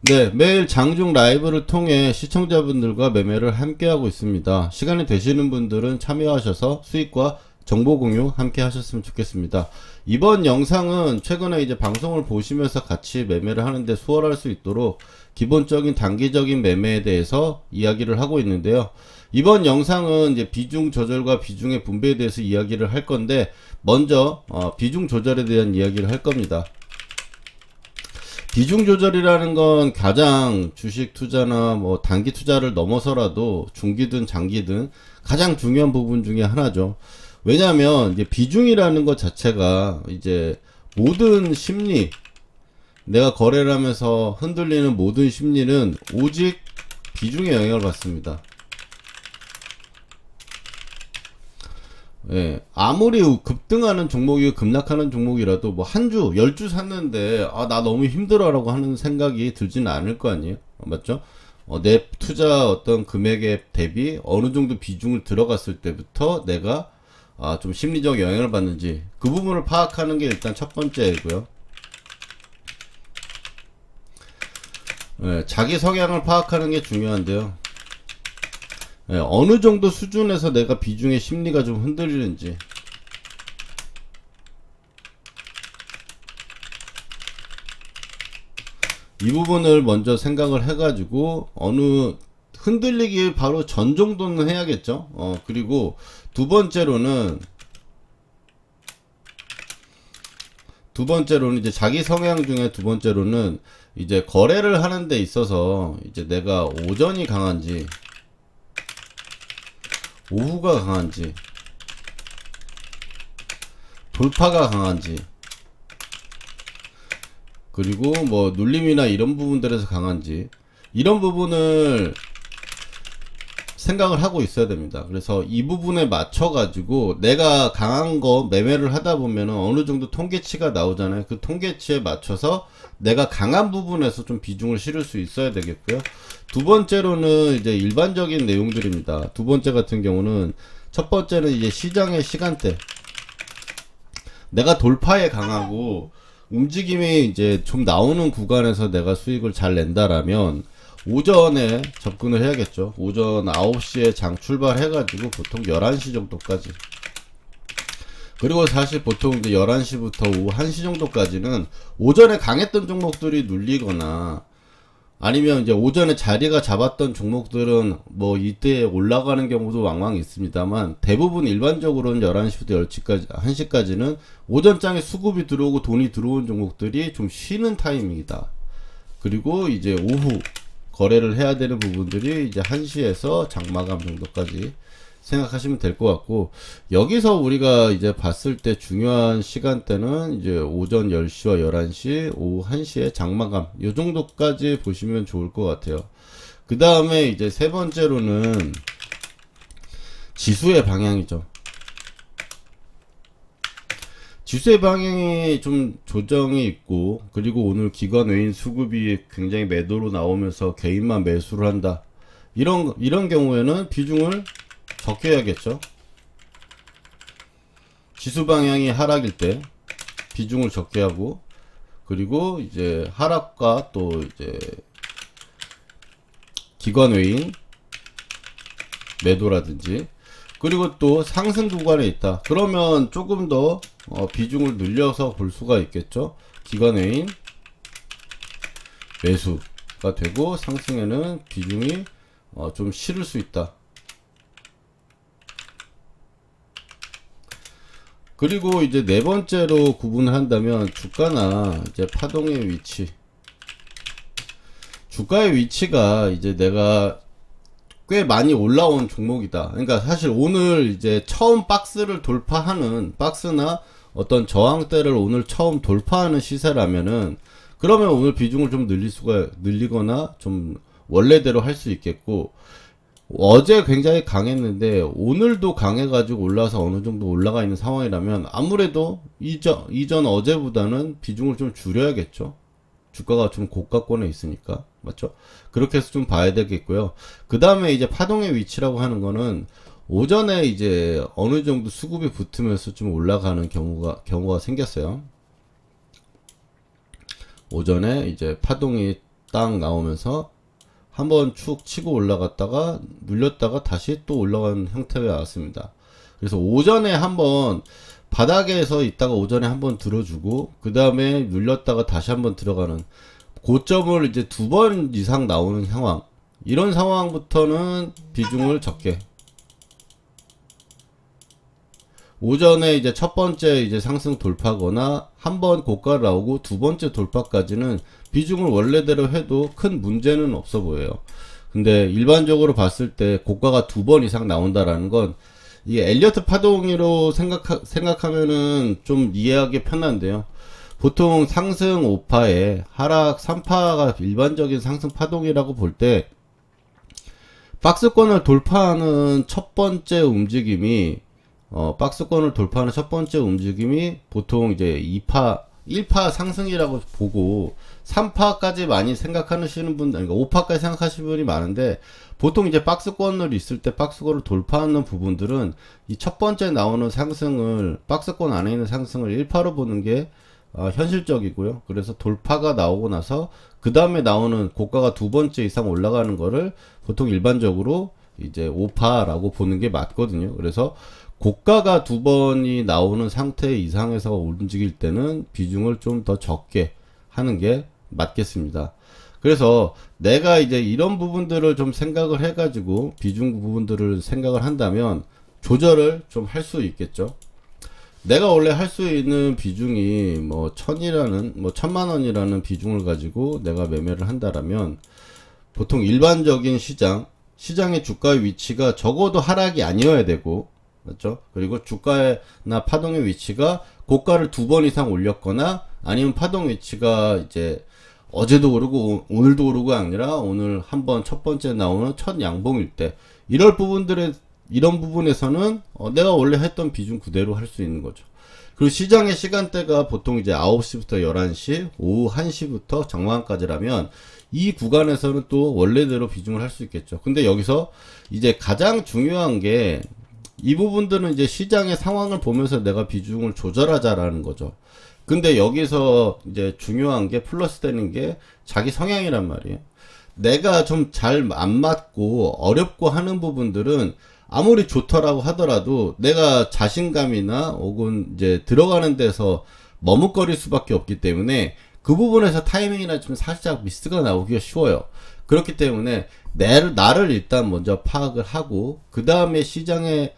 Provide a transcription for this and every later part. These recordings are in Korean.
네, 매일 장중 라이브를 통해 시청자분들과 매매를 함께하고 있습니다. 시간이 되시는 분들은 참여하셔서 수익과 정보 공유 함께 하셨으면 좋겠습니다. 이번 영상은 최근에 이제 방송을 보시면서 같이 매매를 하는데 수월할 수 있도록 기본적인 단기적인 매매에 대해서 이야기를 하고 있는데요. 이번 영상은 이제 비중 조절과 비중의 분배에 대해서 이야기를 할 건데, 먼저 비중 조절에 대한 이야기를 할 겁니다. 비중 조절이라는 건 가장 주식 투자나 뭐 단기 투자를 넘어서라도 중기든 장기든 가장 중요한 부분 중에 하나죠. 왜냐하면 이제 비중이라는 것 자체가 이제 모든 심리, 내가 거래를 하면서 흔들리는 모든 심리는 오직 비중에 영향을 받습니다. 예, 아무리 급등하는 종목이 급락하는 종목이라도 뭐 한 주, 10주 샀는데 나 너무 힘들어라고 하는 생각이 들지는 않을 거 아니에요. 맞죠? 내 투자 어떤 금액에 대비 어느 정도 비중을 들어갔을 때부터 내가 좀 심리적 영향을 받는지 그 부분을 파악하는 게 일단 첫 번째이고요. 예, 자기 성향을 파악하는 게 중요한데요. 예, 어느 정도 수준에서 내가 비중의 심리가 좀 흔들리는지. 이 부분을 먼저 생각을 해가지고 어느 흔들리기 바로 전 정도는 해야겠죠. 그리고 두 번째로는 이제 자기 성향 중에 두 번째로는 이제 거래를 하는 데 있어서 이제 내가 오전이 강한지 오후가 강한지 돌파가 강한지 그리고 뭐 눌림이나 이런 부분들에서 강한지 이런 부분을 생각을 하고 있어야 됩니다. 그래서 이 부분에 맞춰 가지고 내가 강한 거 매매를 하다 보면은 어느 정도 통계치가 나오잖아요. 그 통계치에 맞춰서 내가 강한 부분에서 좀 비중을 실을 수 있어야 되겠고요. 두 번째로는 이제 일반적인 내용들입니다. 두 번째 같은 경우는 첫 번째는 이제 시장의 시간대. 내가 돌파에 강하고 움직임이 이제 좀 나오는 구간에서 내가 수익을 잘 낸다라면 오전에 접근을 해야겠죠. 오전 9시에 장 출발해가지고 보통 11시 정도까지. 그리고 사실 보통 이제 11시부터 오후 1시 정도까지는 오전에 강했던 종목들이 눌리거나 아니면 이제 오전에 자리가 잡았던 종목들은 뭐 이때 올라가는 경우도 왕왕 있습니다만 대부분 일반적으로는 11시부터 10시까지, 1시까지는 오전장에 수급이 들어오고 돈이 들어온 종목들이 좀 쉬는 타이밍이다. 그리고 이제 오후 거래를 해야 되는 부분들이 이제 1시에서 장마감 정도까지 생각하시면 될 것 같고, 여기서 우리가 이제 봤을 때 중요한 시간대는 이제 오전 10시와 11시, 오후 1시에 장마감 요 정도까지 보시면 좋을 것 같아요. 그 다음에 이제 세 번째로는 지수의 방향이죠. 지수의 방향이 좀 조정이 있고, 그리고 오늘 기관 외인 수급이 굉장히 매도로 나오면서 개인만 매수를 한다. 이런 경우에는 비중을 적게 해야겠죠. 지수 방향이 하락일 때 비중을 적게 하고, 그리고 이제 하락과 또 이제 기관 외인 매도라든지, 그리고 또 상승 구간에 있다. 그러면 조금 더 비중을 늘려서 볼 수가 있겠죠. 기관 외인 매수가 되고 상승에는 비중이 좀 실을 수 있다. 그리고 이제 네 번째로 구분을 한다면 주가나 이제 파동의 위치. 주가의 위치가 이제 내가 꽤 많이 올라온 종목이다. 그러니까 사실 오늘 이제 처음 박스를 돌파하는 박스나 어떤 저항대를 오늘 처음 돌파하는 시세라면은 그러면 오늘 비중을 좀 늘리거나 좀 원래대로 할 수 있겠고, 어제 굉장히 강했는데 오늘도 강해가지고 올라서 어느 정도 올라가 있는 상황이라면 아무래도 이전 어제보다는 비중을 좀 줄여야겠죠. 주가가 좀 고가권에 있으니까. 맞죠? 그렇게 해서 좀 봐야 되겠고요. 그 다음에 이제 파동의 위치라고 하는 거는 오전에 이제 어느 정도 수급이 붙으면서 좀 올라가는 경우가 생겼어요. 오전에 이제 파동이 딱 나오면서 한번 축 치고 올라갔다가 눌렸다가 다시 또 올라가는 형태가 나왔습니다. 그래서 오전에 한번 바닥에서 있다가 오전에 한번 들어주고 그 다음에 눌렸다가 다시 한번 들어가는 고점을 이제 2번 이상 나오는 상황, 이런 상황부터는 비중을 적게, 오전에 이제 첫 번째 이제 상승 돌파거나 한 번 고가를 나오고 두 번째 돌파까지는 비중을 원래대로 해도 큰 문제는 없어 보여요. 근데 일반적으로 봤을 때 고가가 2번 이상 나온다라는 건 이게 엘리어트 파동으로 생각하면은 좀 이해하기 편한데요. 보통 상승 5파에 하락 3파가 일반적인 상승 파동이라고 볼 때 박스권을 돌파하는 첫 번째 움직임이 박스권을 돌파하는 첫 번째 움직임이 보통 이제 2파, 1파 상승이라고 보고 3파까지 많이 생각하시는 분들, 그러니까 5파까지 생각하시는 분이 많은데 보통 이제 박스권을 있을 때 박스권을 돌파하는 부분들은 이 첫 번째 나오는 상승을, 박스권 안에 있는 상승을 1파로 보는 게 현실적이고요. 그래서 돌파가 나오고 나서 그 다음에 나오는 고가가 두 번째 이상 올라가는 거를 보통 일반적으로 이제 5파라고 보는 게 맞거든요. 그래서 고가가 2번이 나오는 상태 이상에서 움직일 때는 비중을 좀 더 적게 하는 게 맞겠습니다. 그래서 내가 이제 이런 부분들을 좀 생각을 해가지고 비중 부분들을 생각을 한다면 조절을 좀 할 수 있겠죠. 내가 원래 할 수 있는 비중이 뭐 1000만원이라는 비중을 가지고 내가 매매를 한다라면 보통 일반적인 시장의 주가의 위치가 적어도 하락이 아니어야 되고, 맞죠? 그리고 주가나 파동의 위치가 고가를 2번 이상 올렸거나 아니면 파동 위치가 이제 어제도 오르고 오늘도 오르고가 아니라 오늘 한번 첫 번째 나오는 첫 양봉일 때, 이런 부분에서는 내가 원래 했던 비중 그대로 할 수 있는 거죠. 그리고 시장의 시간대가 보통 이제 9시부터 11시, 오후 1시부터 정오까지라면 이 구간에서는 또 원래대로 비중을 할 수 있겠죠. 근데 여기서 이제 가장 중요한 게 이 부분들은 이제 시장의 상황을 보면서 내가 비중을 조절하자라는 거죠. 근데 여기서 이제 중요한 게 플러스 되는 게 자기 성향이란 말이에요. 내가 좀 잘 안 맞고 어렵고 하는 부분들은 아무리 좋더라고 하더라도 내가 자신감이나 혹은 이제 들어가는 데서 머뭇거릴 수밖에 없기 때문에 그 부분에서 타이밍이나 좀 살짝 미스가 나오기가 쉬워요. 그렇기 때문에 나를 일단 먼저 파악을 하고 그 다음에 시장의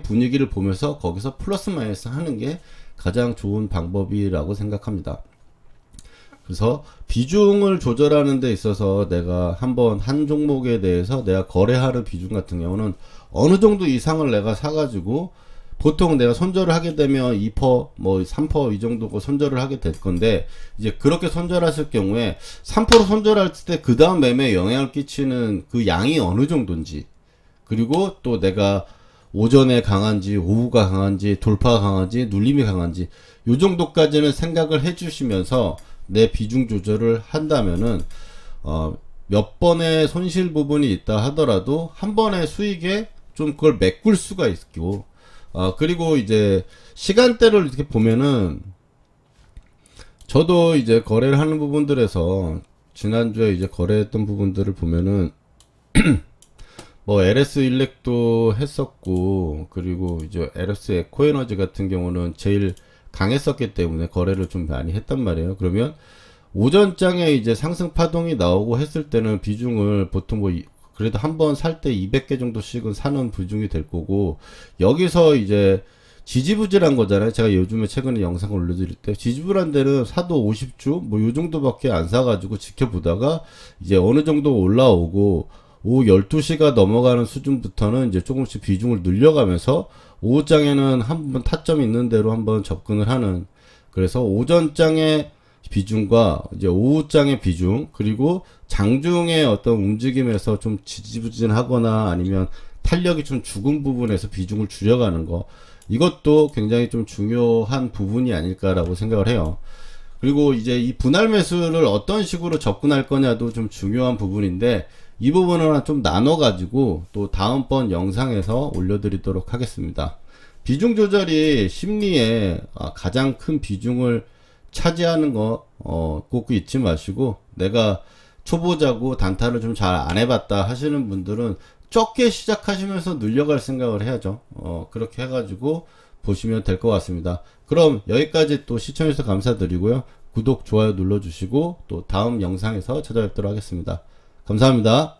분위기를 보면서 거기서 플러스 마이너스 하는 게 가장 좋은 방법이라고 생각합니다. 그래서 비중을 조절하는 데 있어서 내가 한 종목에 대해서 내가 거래하는 비중 같은 경우는 어느 정도 이상을 내가 사가지고 보통 내가 손절을 하게 되면 2%, 뭐 3% 이 정도 손절을 하게 될 건데, 이제 그렇게 손절하실 경우에 3% 손절할 때 그 다음 매매에 영향을 끼치는 그 양이 어느 정도인지, 그리고 또 내가 오전에 강한지 오후가 강한지 돌파가 강한지 눌림이 강한지 요 정도까지는 생각을 해 주시면서 내 비중 조절을 한다면은 몇 번의 손실 부분이 있다 하더라도 한 번의 수익에 좀 그걸 메꿀 수가 있고, 그리고 이제 시간대를 이렇게 보면은 저도 이제 거래를 하는 부분들에서 지난주에 이제 거래했던 부분들을 보면은 뭐 LS 일렉도 했었고, 그리고 이제 LS 에코에너지 같은 경우는 제일 강했었기 때문에 거래를 좀 많이 했단 말이에요. 그러면 오전장에 이제 상승 파동이 나오고 했을 때는 비중을 보통 뭐 그래도 한번 살 때 200개 정도씩은 사는 비중이 될 거고, 여기서 이제 지지부진한 거잖아요. 제가 요즘에 최근에 영상을 올려드릴 때 지지부진한 데는 사도 50주 뭐 요 정도밖에 안 사가지고 지켜보다가 이제 어느 정도 올라오고 오후 12시가 넘어가는 수준부터는 이제 조금씩 비중을 늘려가면서 오후장에는 한번 타점 있는 대로 한번 접근을 하는, 그래서 오전장의 비중과 이제 오후장의 비중, 그리고 장중의 어떤 움직임에서 좀 지지부진하거나 아니면 탄력이 좀 죽은 부분에서 비중을 줄여가는 거, 이것도 굉장히 좀 중요한 부분이 아닐까라고 생각을 해요. 그리고 이제 이 분할 매수를 어떤 식으로 접근할 거냐도 좀 중요한 부분인데, 이 부분은 좀 나눠가지고 또 다음번 영상에서 올려드리도록 하겠습니다. 비중 조절이 심리에 가장 큰 비중을 차지하는 거 꼭 잊지 마시고, 내가 초보자고 단타를 좀 잘 안 해봤다 하시는 분들은 적게 시작하시면서 늘려갈 생각을 해야죠. 그렇게 해가지고 보시면 될 것 같습니다. 그럼 여기까지 또 시청해주셔서 감사드리고요. 구독, 좋아요 눌러주시고 또 다음 영상에서 찾아뵙도록 하겠습니다. 감사합니다.